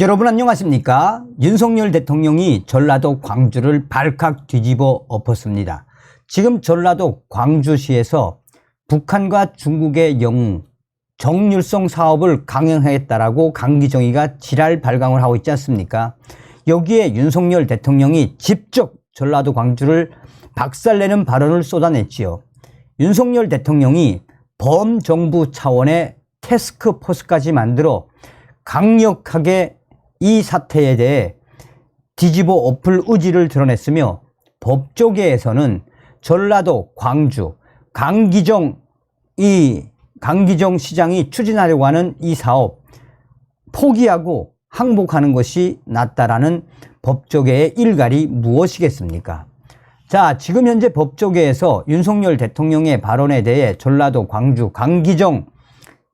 여러분 안녕하십니까? 윤석열 대통령이 전라도 광주를 발칵 뒤집어 엎었습니다. 지금 전라도 광주시에서 북한과 중국의 영웅 정률성 사업을 강행하겠다라고 강기정이가 지랄 발광을 하고 있지 않습니까? 여기에 윤석열 대통령이 직접 전라도 광주를 박살내는 발언을 쏟아냈지요. 윤석열 대통령이 범정부 차원의 태스크포스까지 만들어 강력하게 이 사태에 대해 뒤집어 엎을 의지를 드러냈으며 법조계에서는 전라도 광주 강기정 시장이 추진하려고 하는 이 사업 포기하고 항복하는 것이 낫다라는 법조계의 일갈이 무엇이겠습니까? 자, 지금 현재 법조계에서 윤석열 대통령의 발언에 대해 전라도 광주 강기정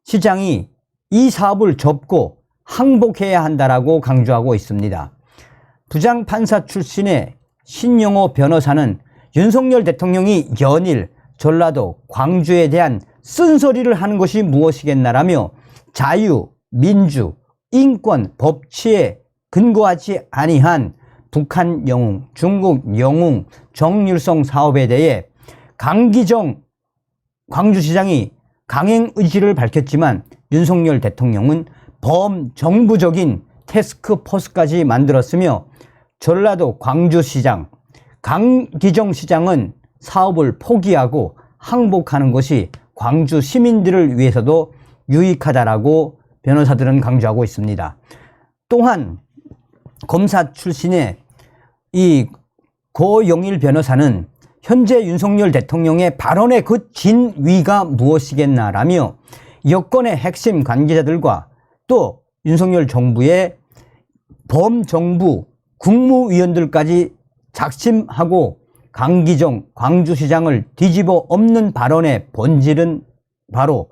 시장이 이 사업을 접고 항복해야 한다라고 강조하고 있습니다. 부장판사 출신의 신영호 변호사는 윤석열 대통령이 연일 전라도 광주에 대한 쓴소리를 하는 것이 무엇이겠나라며 자유, 민주, 인권, 법치에 근거하지 아니한 북한 영웅, 중국 영웅 정률성 사업에 대해 강기정 광주시장이 강행 의지를 밝혔지만 윤석열 대통령은 범정부적인 태스크포스까지 만들었으며 전라도 광주시장 강기정 시장은 사업을 포기하고 항복하는 것이 광주 시민들을 위해서도 유익하다라고 변호사들은 강조하고 있습니다. 또한 검사 출신의 이 고영일 변호사는 현재 윤석열 대통령의 발언의 그 진위가 무엇이겠나라며 여권의 핵심 관계자들과 또 윤석열 정부의 범정부 국무위원들까지 작심하고 강기정 광주시장을 뒤집어 엎는 발언의 본질은 바로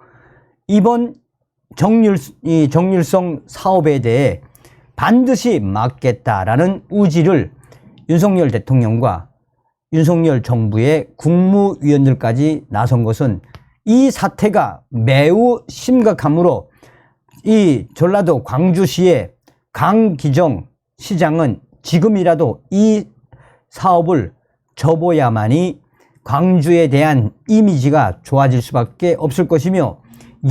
이번 정률성 사업에 대해 반드시 막겠다라는 의지를 윤석열 대통령과 윤석열 정부의 국무위원들까지 나선 것은 이 사태가 매우 심각하므로 이 전라도 광주시의 강기정 시장은 지금이라도 이 사업을 접어야만이 광주에 대한 이미지가 좋아질 수밖에 없을 것이며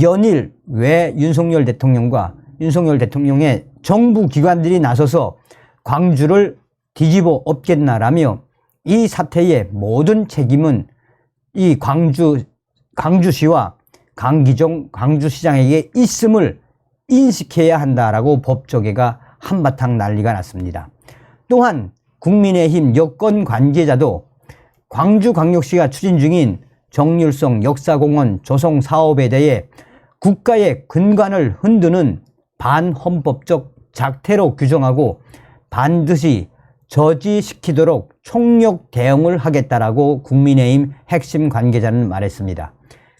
연일 왜 윤석열 대통령과 윤석열 대통령의 정부 기관들이 나서서 광주를 뒤집어 엎겠나라며 이 사태의 모든 책임은 이 광주시와 강기정 광주시장에게 있음을 인식해야 한다라고 법조계가 한바탕 난리가 났습니다. 또한 국민의힘 여권 관계자도 광주광역시가 추진 중인 정률성 역사공원 조성 사업에 대해 국가의 근간을 흔드는 반헌법적 작태로 규정하고 반드시 저지시키도록 총력 대응을 하겠다라고 국민의힘 핵심 관계자는 말했습니다.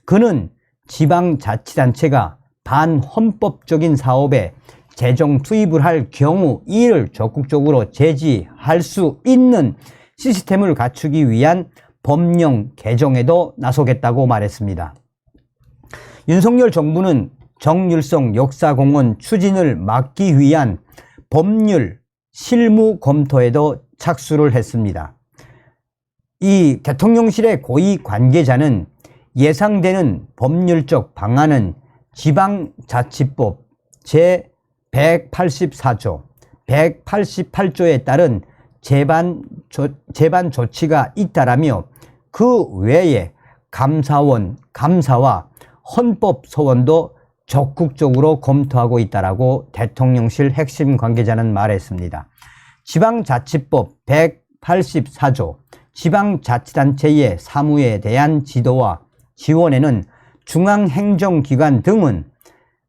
그는 지방자치단체가 반헌법적인 사업에 재정 투입을 할 경우 이를 적극적으로 제지할 수 있는 시스템을 갖추기 위한 법령 개정에도 나서겠다고 말했습니다. 윤석열 정부는 정률성 역사공원 추진을 막기 위한 법률 실무 검토에도 착수를 했습니다. 이 대통령실의 고위 관계자는 예상되는 법률적 방안은 지방자치법 제184조, 188조에 따른 제반 조치가 있다라며 그 외에 감사원, 감사와 헌법소원도 적극적으로 검토하고 있다라고 대통령실 핵심 관계자는 말했습니다. 지방자치법 184조, 지방자치단체의 사무에 대한 지도와 지원에는 중앙행정기관 등은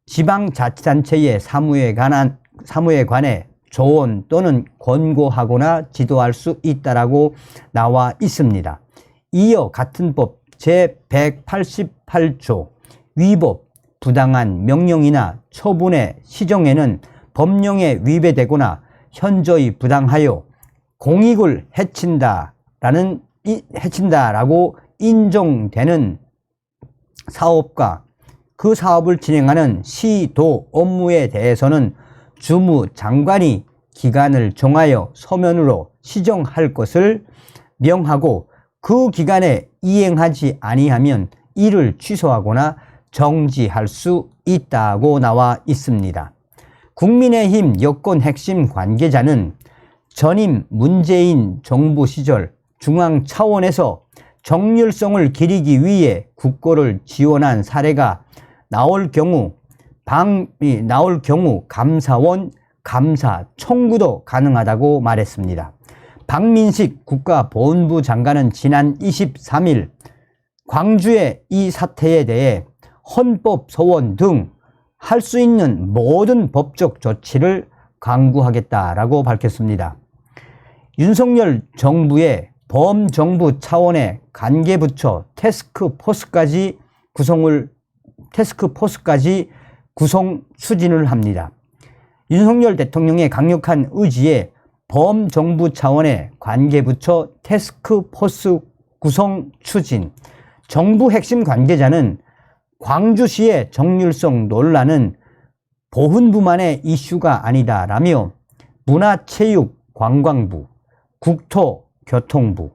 지방자치단체의 사무에 관해 조언 또는 권고하거나 지도할 수 있다라고 나와 있습니다. 이어 같은 법 제188조 위법, 부당한 명령이나 처분의 시정에는 법령에 위배되거나 현저히 부당하여 공익을 해친다라고 인정되는 사업과 그 사업을 진행하는 시도 업무에 대해서는 주무장관이 기간을 정하여 서면으로 시정할 것을 명하고 그 기간에 이행하지 아니하면 이를 취소하거나 정지할 수 있다고 나와 있습니다. 국민의힘 여권 핵심 관계자는 전임 문재인 정부 시절 중앙 차원에서 정률성을 기리기 위해 국고를 지원한 사례가 나올 경우 감사원 감사 청구도 가능하다고 말했습니다. 박민식 국가보훈부 장관은 지난 23일 광주의 이 사태에 대해 헌법 소원 등 할 수 있는 모든 법적 조치를 강구하겠다라고 밝혔습니다. 윤석열 정부의 범정부 차원의 관계부처 태스크포스까지 구성 추진을 합니다. 윤석열 대통령의 강력한 의지에 범정부 차원의 관계부처 태스크포스 구성 추진. 정부 핵심 관계자는 광주시의 정률성 논란은 보훈부만의 이슈가 아니다라며 문화체육관광부, 국토교통부,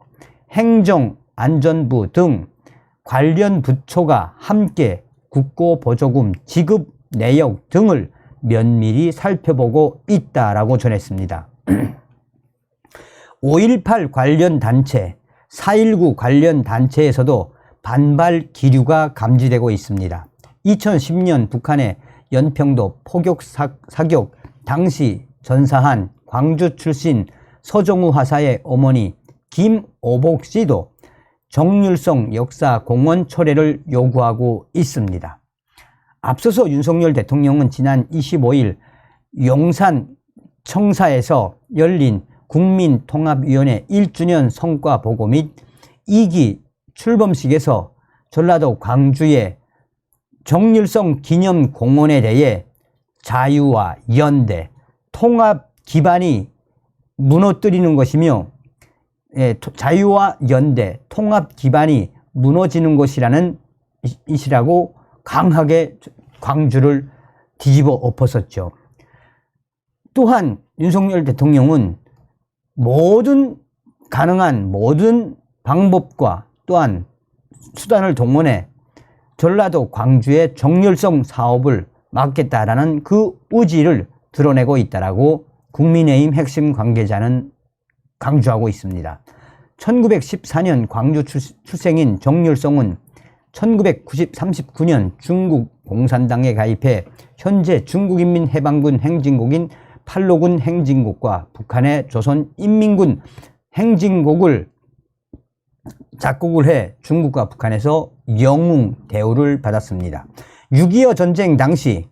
행정안전부 등 관련 부처가 함께 국고보조금 지급 내역 등을 면밀히 살펴보고 있다라고 전했습니다. 5.18 관련 단체, 4.19 관련 단체에서도 반발 기류가 감지되고 있습니다. 2010년 북한의 연평도 포격 사격 당시 전사한 광주 출신 서정우 하사의 어머니 김오복 씨도 정률성 역사 공원 철회를 요구하고 있습니다. 앞서서 윤석열 대통령은 지난 25일 용산 청사에서 열린 국민통합위원회 1주년 성과보고 및 2기 출범식에서 전라도 광주의 정률성 기념공원에 대해 자유와 연대, 통합 기반이 무너뜨리는 것이며 자유와 연대, 통합 기반이 무너지는 것이라는 이시라고 강하게 광주를 뒤집어 엎었었죠. 또한 윤석열 대통령은 가능한 모든 방법과 또한 수단을 동원해 전라도 광주의 정률성 사업을 막겠다라는 그 의지를 드러내고 있다라고 국민의힘 핵심 관계자는 강조하고 있습니다. 1914년 광주 출생인 정률성은 1939년 중국 공산당에 가입해 현재 중국인민해방군 행진곡인 팔로군 행진곡과 북한의 조선인민군 행진곡을 작곡을 해 중국과 북한에서 영웅 대우를 받았습니다. 6.25 전쟁 당시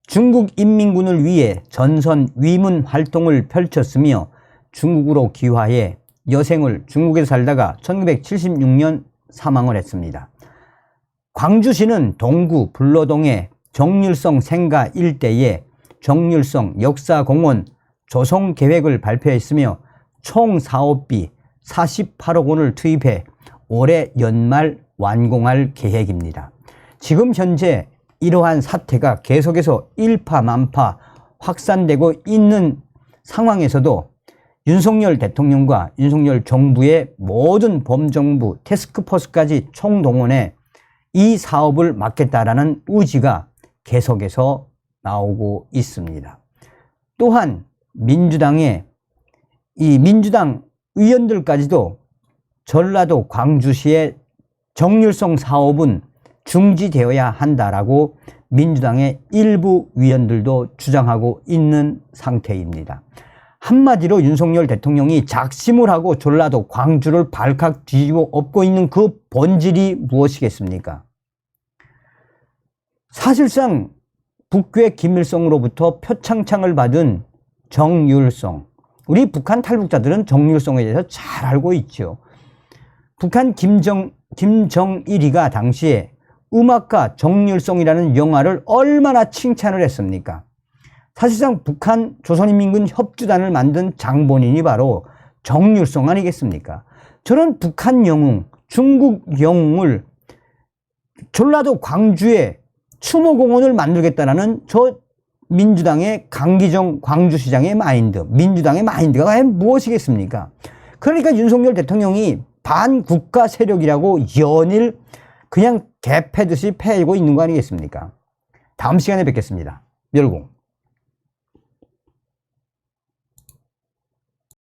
중국 인민군을 위해 전선 위문 활동을 펼쳤으며 중국으로 귀화해 여생을 중국에서 살다가 1976년 사망을 했습니다. 광주시는 동구 불로동의 정률성 생가 일대에 정률성 역사공원 조성계획을 발표했으며 총 사업비 48억 원을 투입해 올해 연말 완공할 계획입니다. 지금 현재 이러한 사태가 계속해서 일파만파 확산되고 있는 상황에서도 윤석열 대통령과 윤석열 정부의 모든 범정부 태스크포스까지 총동원해 이 사업을 막겠다라는 의지가 계속해서 나오고 있습니다. 또한 민주당 의원들까지도 전라도 광주시의 정률성 사업은 중지되어야 한다라고 민주당의 일부 위원들도 주장하고 있는 상태입니다. 한마디로 윤석열 대통령이 작심을 하고 전라도 광주를 발칵 뒤집어 엎고 있는 그 본질이 무엇이겠습니까? 사실상 북괴 김일성으로부터 표창장을 받은 정률성, 우리 북한 탈북자들은 정률성에 대해서 잘 알고 있죠. 북한 김정일이가 당시에 음악가 정률성이라는 영화를 얼마나 칭찬을 했습니까? 사실상 북한 조선인민군 협주단을 만든 장본인이 바로 정률성 아니겠습니까? 저런 북한 영웅, 중국 영웅을 전라도 광주에 추모공원을 만들겠다라는 저 민주당의 강기정 광주시장의 마인드, 민주당의 마인드가 과연 무엇이겠습니까? 그러니까 윤석열 대통령이 반국가 세력이라고 연일 그냥 개 패듯이 패고 있는 거 아니겠습니까? 다음 시간에 뵙겠습니다. 멸공.